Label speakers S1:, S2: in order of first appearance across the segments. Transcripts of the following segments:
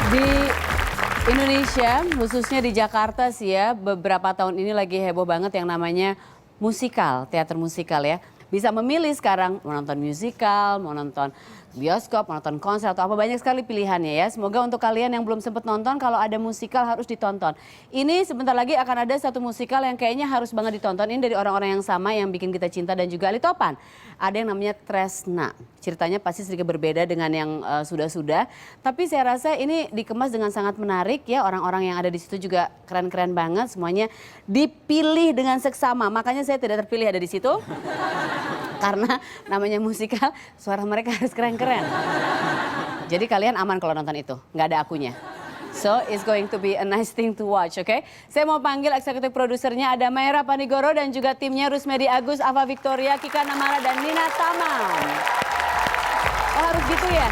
S1: Di Indonesia, khususnya di Jakarta sih ya, beberapa tahun ini lagi heboh banget yang namanya musikal, teater musikal ya. Bisa memilih sekarang mau nonton musikal, mau nonton bioskop, mau nonton konser atau apa, banyak sekali pilihannya ya. Semoga untuk kalian yang belum sempat nonton, kalau ada musikal harus ditonton. Ini sebentar lagi akan ada satu musikal yang kayaknya harus banget ditonton. Ini dari orang-orang yang sama yang bikin kita cinta dan juga Ali Topan. Ada yang namanya Tresna. Ceritanya pasti sedikit berbeda dengan yang sudah-sudah. Tapi saya rasa ini dikemas dengan sangat menarik ya. Orang-orang yang ada di situ juga keren-keren banget. Semuanya dipilih dengan seksama. Makanya saya tidak terpilih ada di situ. Karena namanya musikal, suara mereka harus keren-keren. Jadi kalian aman kalau nonton itu, nggak ada akunya. So it's going to be a nice thing to watch, oke? Saya mau panggil eksekutif produsernya, ada Maira Panigoro dan juga timnya Rusmedi Agus, Ava Victoria, Kika Namara dan Nina Tamam. Oh harus gitu ya?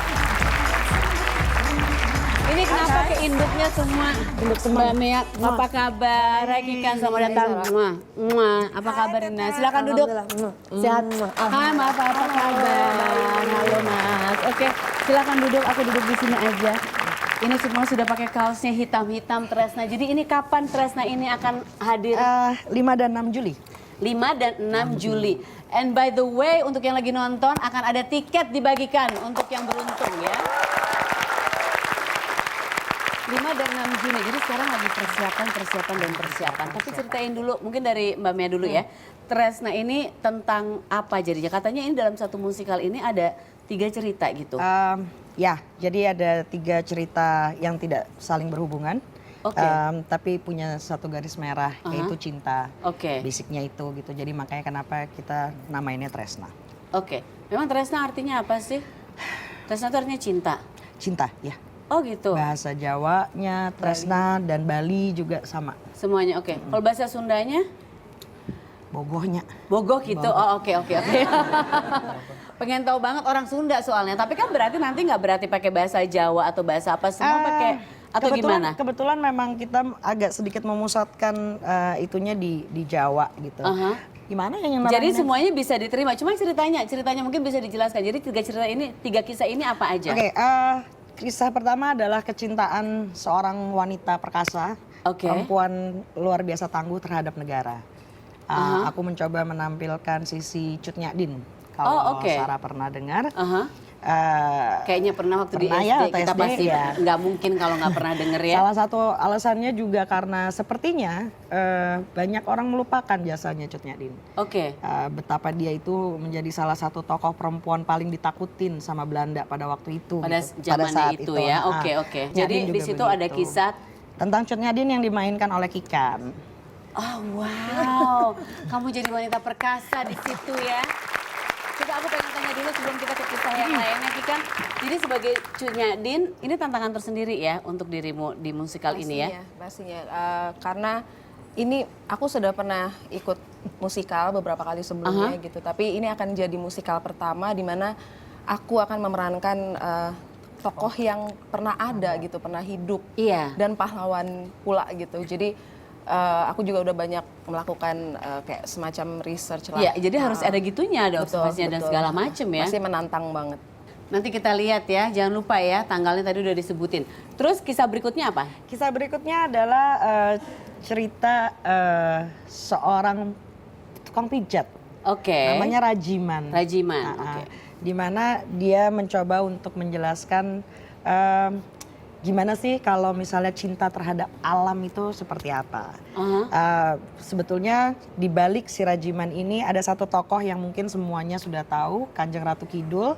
S1: Ini kenapa ke induknya semua? Induk semua. Mbak Mea, apa kabar? Hai Kika, selamat datang. Apa kabar Nina? Silakan duduk. Sehat. Hai Mbak, apa kabar? Halo Mas. Oke, silakan duduk. Aku duduk di sini aja. Ini semua sudah pakai kaosnya hitam-hitam Tresna. Jadi ini kapan Tresna ini akan hadir?
S2: 5 dan 6 Juli.
S1: 5 dan 6 Juli. And by the way, untuk yang lagi nonton akan ada tiket dibagikan untuk yang beruntung ya. 5 dan 6 Juni, jadi sekarang lagi persiapan. Tapi ceritain dulu, mungkin dari Mbak Mia dulu ya. Tresna ini tentang apa jadinya? Katanya ini dalam satu musikal ini ada 3 cerita gitu.
S2: Ya, jadi ada 3 cerita yang tidak saling berhubungan.
S1: Oke.
S2: Tapi punya satu garis merah, yaitu cinta.
S1: Oke.
S2: Basicnya itu gitu, jadi makanya kenapa kita namainnya Tresna.
S1: Oke, memang Tresna artinya apa sih? Tresna itu artinya cinta?
S2: Cinta, ya.
S1: Oh gitu?
S2: Bahasa Jawanya, Tresna dan Bali juga sama.
S1: Semuanya oke. Kalau bahasa Sundanya?
S2: Bogohnya.
S1: Bogoh gitu, oh oke. Pengen tahu banget orang Sunda soalnya. Tapi kan berarti nanti nggak berarti pakai bahasa Jawa atau bahasa apa semua pakai atau gimana?
S2: Kebetulan memang kita agak sedikit memusatkan itunya di Jawa gitu. Gimana ya yang
S1: Jadi semuanya bisa diterima. Cuma ceritanya mungkin bisa dijelaskan. Jadi 3 kisah ini apa aja?
S2: Oke, kisah pertama adalah kecintaan seorang wanita perkasa, perempuan luar biasa tangguh terhadap negara. Aku mencoba menampilkan sisi Cut Nyak-Din. Kalau Sarah pernah dengar.
S1: Kayaknya pernah waktu di SD,
S2: ya,
S1: kita
S2: SD,
S1: pasti
S2: ya.
S1: nggak mungkin kalau nggak pernah denger ya.
S2: Salah satu alasannya juga karena sepertinya banyak orang melupakan jasanya Cut Nyak-Din. Betapa dia itu menjadi salah satu tokoh perempuan paling ditakutin sama Belanda pada waktu itu.
S1: Pada zamannya itu ya, oke. Jadi di situ ada kisah
S2: tentang Cut Nyak-Din yang dimainkan oleh Kikan.
S1: Oh wow, kamu jadi wanita perkasa di situ ya. Coba aku pengen tanya dulu sebelum kita ke kisah yang lainnya, Kikan. Jadi sebagai Cut Nyak-Din, ini tantangan tersendiri ya untuk dirimu di musikal ini ya?
S3: Pastinya, karena ini aku sudah pernah ikut musikal beberapa kali sebelumnya gitu. Tapi ini akan jadi musikal pertama di mana aku akan memerankan tokoh yang pernah ada gitu, pernah hidup. Dan pahlawan pula gitu. Jadi aku juga udah banyak melakukan kayak semacam research lah.
S1: Iya, jadi harus ada gitunya, ada observasinya dan segala macam ya.
S3: Masih menantang banget.
S1: Nanti kita lihat ya, jangan lupa ya tanggalnya tadi udah disebutin. Terus kisah berikutnya apa?
S2: Kisah berikutnya adalah cerita seorang tukang pijat. Namanya Rajiman. Di mana dia mencoba untuk menjelaskan gimana sih kalau misalnya cinta terhadap alam itu seperti apa. Sebetulnya di balik si Rajiman ini ada satu tokoh yang mungkin semuanya sudah tahu, Kanjeng Ratu Kidul.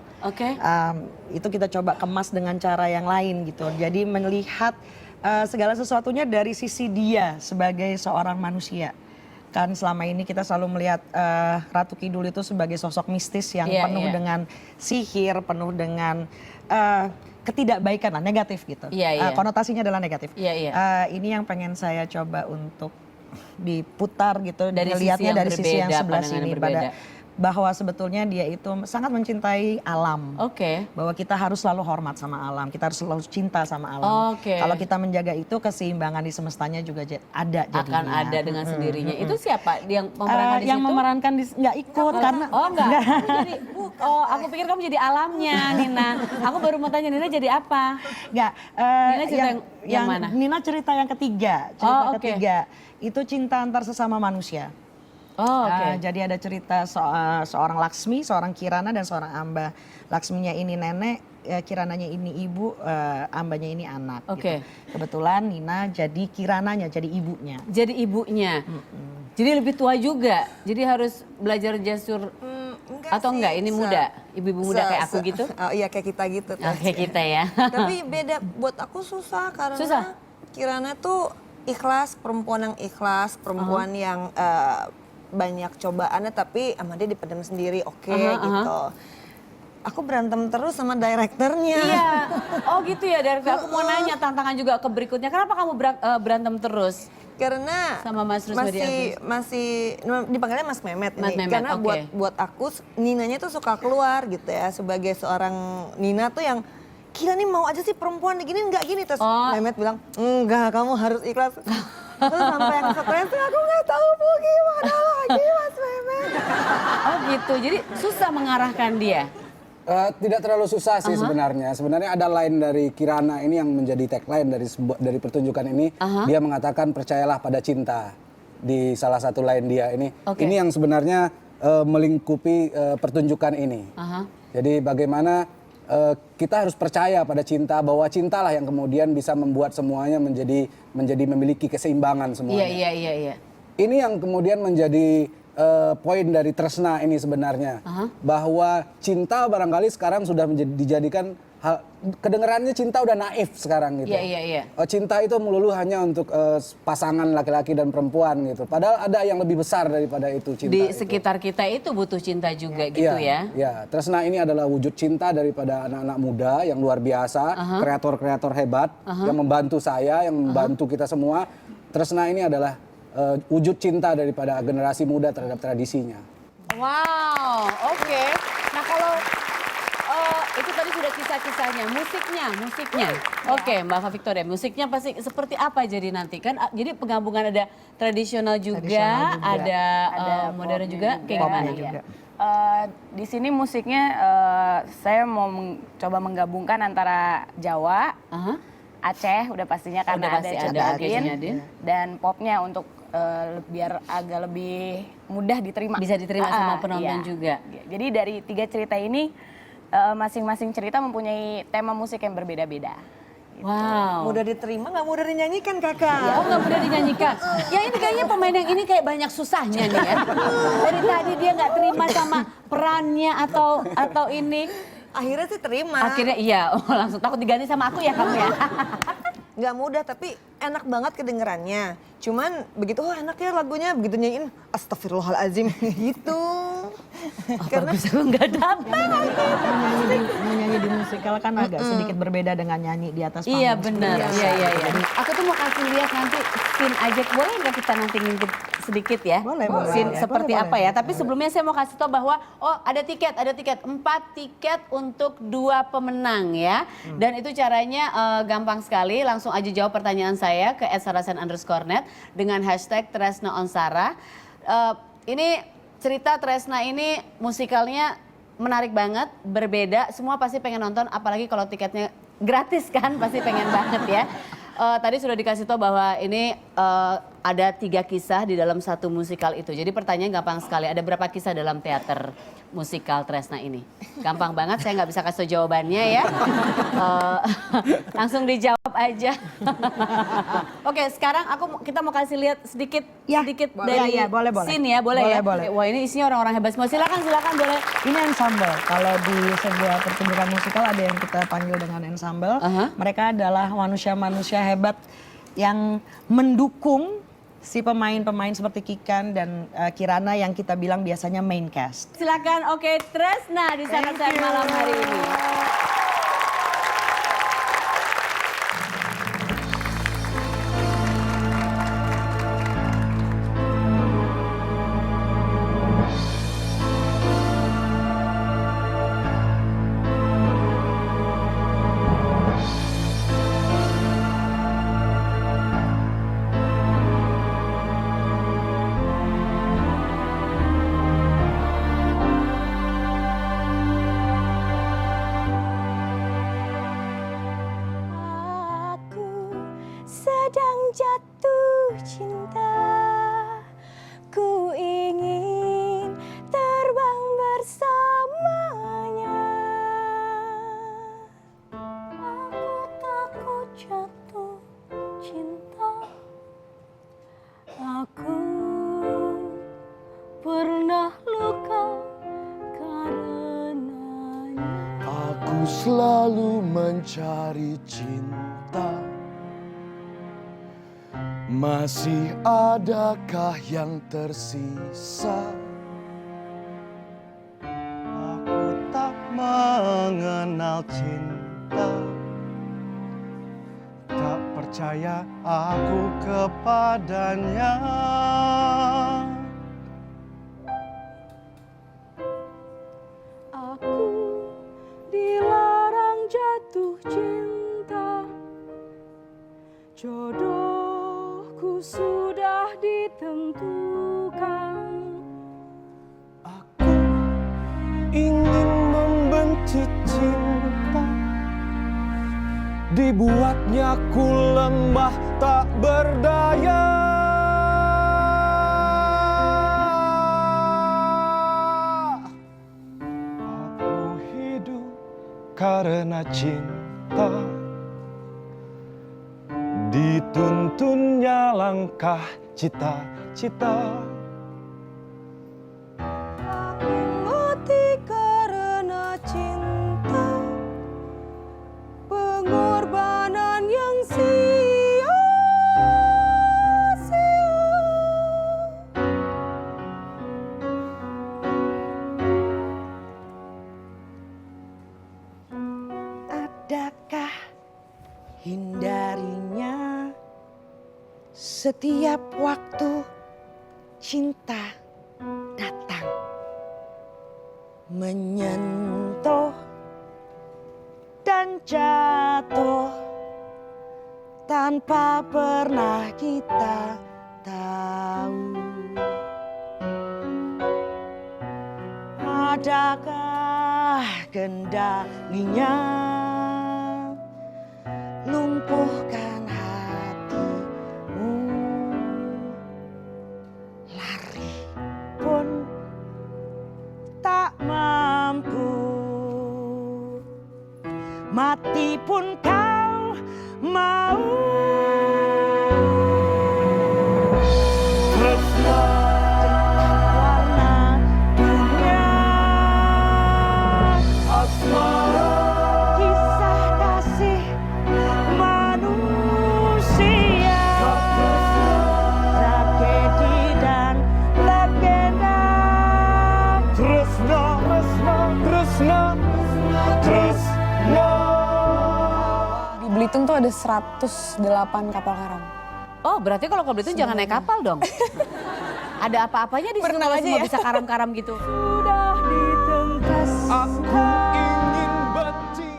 S2: Itu kita coba kemas dengan cara yang lain gitu. Jadi melihat segala sesuatunya dari sisi dia sebagai seorang manusia. Kan selama ini kita selalu melihat Ratu Kidul itu sebagai sosok mistis yang penuh dengan sihir, penuh dengan ketidakbaikan lah, negatif gitu. Konotasinya adalah negatif. Ini yang pengen saya coba untuk diputar gitu,
S1: dari
S2: lihatnya dari sisi yang sebelah
S1: pandangan
S2: sini. bahwa sebetulnya dia itu sangat mencintai alam.
S1: Oke.
S2: Bahwa kita harus selalu hormat sama alam, kita harus selalu cinta sama alam.
S1: Oke.
S2: Kalau kita menjaga itu, keseimbangan di semestanya juga ada jadinya.
S1: Akan ada dengan sendirinya. Itu siapa yang memerankan di
S2: Yang
S1: situ?
S2: memerankan nggak ikut karena
S1: enggak. Aku pikir kamu jadi alamnya, Nina. Aku baru mau tanya Nina jadi apa?
S2: nggak.
S1: Nina cerita yang mana?
S2: Nina cerita yang ketiga. Ketiga itu cinta antar sesama manusia. Jadi ada cerita seorang Laksmi, seorang Kirana, dan seorang Amba. Laksminya ini nenek, Kirananya ini ibu, Ambanya ini anak. Gitu. Kebetulan Nina jadi Kirananya, jadi ibunya.
S1: Jadi ibunya. Jadi lebih tua juga. Jadi harus belajar jasur. Atau enggak? Ini muda, ibu-ibu muda kayak aku gitu?
S3: Iya kayak kita gitu.
S1: Kayak kita ya.
S3: Tapi beda, buat aku susah karena Kirana tuh ikhlas, perempuan yang ikhlas, perempuan yang banyak cobaannya tapi sama dia dipendam sendiri, gitu. Aku berantem terus sama direkturnya.
S1: Iya, gitu ya direktur. Aku mau nanya tantangan juga ke berikutnya. Kenapa kamu berantem terus?
S3: Karena
S1: sama Mas
S3: masih dipanggilnya Mas Mehmet nih.
S1: Mas Mehmet,
S3: karena buat aku Ninanya tuh suka keluar gitu ya, sebagai seorang Nina tuh yang gila nih mau aja sih perempuan gini enggak gini, terus Mehmet bilang enggak, kamu harus ikhlas. Terus sampai yang stres aku nggak tahu mau gimana lagi Mas Mehmet.
S1: Gitu, jadi susah mengarahkan dia.
S4: Tidak terlalu susah sih sebenarnya. Sebenarnya ada line dari Kirana ini yang menjadi tagline dari pertunjukan ini. Dia mengatakan percayalah pada cinta di salah satu line dia ini. Ini yang sebenarnya melingkupi pertunjukan ini. Jadi bagaimana kita harus percaya pada cinta, bahwa cintalah yang kemudian bisa membuat semuanya menjadi memiliki keseimbangan semuanya.
S1: Iya.
S4: Ini yang kemudian menjadi poin dari Tresna ini sebenarnya, bahwa cinta barangkali sekarang sudah dijadikan kedengarannya cinta udah naif sekarang gitu.
S1: Iya.
S4: Cinta itu melulu hanya untuk pasangan laki-laki dan perempuan gitu. Padahal ada yang lebih besar daripada itu cinta.
S1: Di sekitar kita itu butuh cinta juga gitu ya.
S4: Iya, Tresna ini adalah wujud cinta daripada anak-anak muda yang luar biasa, kreator-kreator hebat yang membantu saya, yang membantu kita semua. Tresna ini adalah wujud cinta daripada generasi muda terhadap tradisinya.
S1: Wow, oke. Nah kalau itu tadi sudah kisah-kisahnya, musiknya. Oke, Mbak Victoria, musiknya pasti seperti apa jadi nanti? Kan jadi penggabungan ada tradisional juga, ada modern juga, kayak gimana?
S5: Juga. Di sini musiknya saya mau coba menggabungkan antara Jawa, Aceh udah pastinya karena ada Adin, dan popnya untuk biar agak lebih mudah diterima.
S1: Bisa diterima sama penonton juga.
S5: Jadi dari 3 cerita ini masing-masing cerita mempunyai tema musik yang berbeda-beda. Gitu.
S1: Wow.
S3: Mudah diterima, nggak mudah dinyanyikan kakak.
S1: Nggak mudah dinyanyikan. Ya ini kayaknya pemain yang ini kayak banyak susahnya nih ya. Dari tadi dia nggak terima sama perannya atau ini.
S3: Akhirnya sih terima.
S1: Akhirnya iya, langsung takut diganti sama aku ya kamu ya.
S3: Nggak mudah tapi enak banget kedengerannya. Cuman begitu enak ya lagunya, begitu nyanyiin astagfirullahalazim gitu.
S1: Karena bisa nggak datang.
S2: Menyanyi di musikal kan agak sedikit berbeda dengan nyanyi di atas panggung.
S1: Iya benar. Iya. Aku tuh mau kasih lihat nanti scene aja, boleh nggak kita nanti ngintip sedikit ya?
S2: Boleh.
S1: Scene seperti apa ya? Tapi sebelumnya saya mau kasih tahu bahwa ada tiket 4 tiket untuk 2 pemenang ya. Dan itu caranya gampang sekali, langsung aja jawab pertanyaan saya ke @sarasen_net dengan hashtag Tresna Onsara. Ini cerita Tresna ini musikalnya menarik banget, berbeda, semua pasti pengen nonton, apalagi kalau tiketnya gratis kan, pasti pengen banget ya. Tadi sudah dikasih tahu bahwa ini ada 3 kisah di dalam satu musikal itu. Jadi pertanyaan gampang sekali, ada berapa kisah dalam teater musikal Tresna ini? Gampang banget, saya nggak bisa kasih tahu jawabannya ya. Langsung dijawab aja. Oke, sekarang kita mau kasih lihat sedikit dari
S2: boleh.
S1: scene ya, boleh ya?
S2: Boleh.
S1: Wah ini isinya orang-orang hebat semua, silakan boleh.
S2: Ini ensemble. Kalau di sebuah pertunjukan musikal ada yang kita panggil dengan ensemble. Mereka adalah manusia-manusia hebat yang mendukung si pemain-pemain seperti Kikan dan Kirana yang kita bilang biasanya main cast.
S1: Silakan, oke, Tresna di saat malam hari ini.
S5: pernah luka karenanya.
S6: Aku selalu mencari cinta. Masih adakah yang tersisa?
S7: Aku tak mengenal cinta. Tak percaya aku kepadanya.
S5: Aku dilarang jatuh cinta. Jodohku sudah ditentukan.
S7: Aku ingin membenci cinta. Dibuatnya ku lemah tak berdaya. Aku hidup karena cinta. Dituntunnya langkah cita-cita.
S5: Aku mati karena cinta. Pengorbanan yang sia-sia.
S2: Adakah hindarinya setiap waktu cinta datang menyentuh dan jatuh tanpa pernah kita tahu. Adakah kendalinya lumpuhkan hatimu? Lari pun tak mampu, mati pun kau mau. Warna dunia asmara, kisah kasih manusia, tragedi dan legenda.
S7: Tresna, tresna, tresna.
S3: Di Belitung tuh ada 108 kapal karam.
S1: Oh, berarti kalau ke Belitung jangan naik kapal dong. Ada apa-apanya di situ
S3: Berenang
S1: kalau
S3: aja
S1: semua
S3: ya?
S1: bisa karam-karam gitu.
S5: Sudah ditentas.
S7: Aku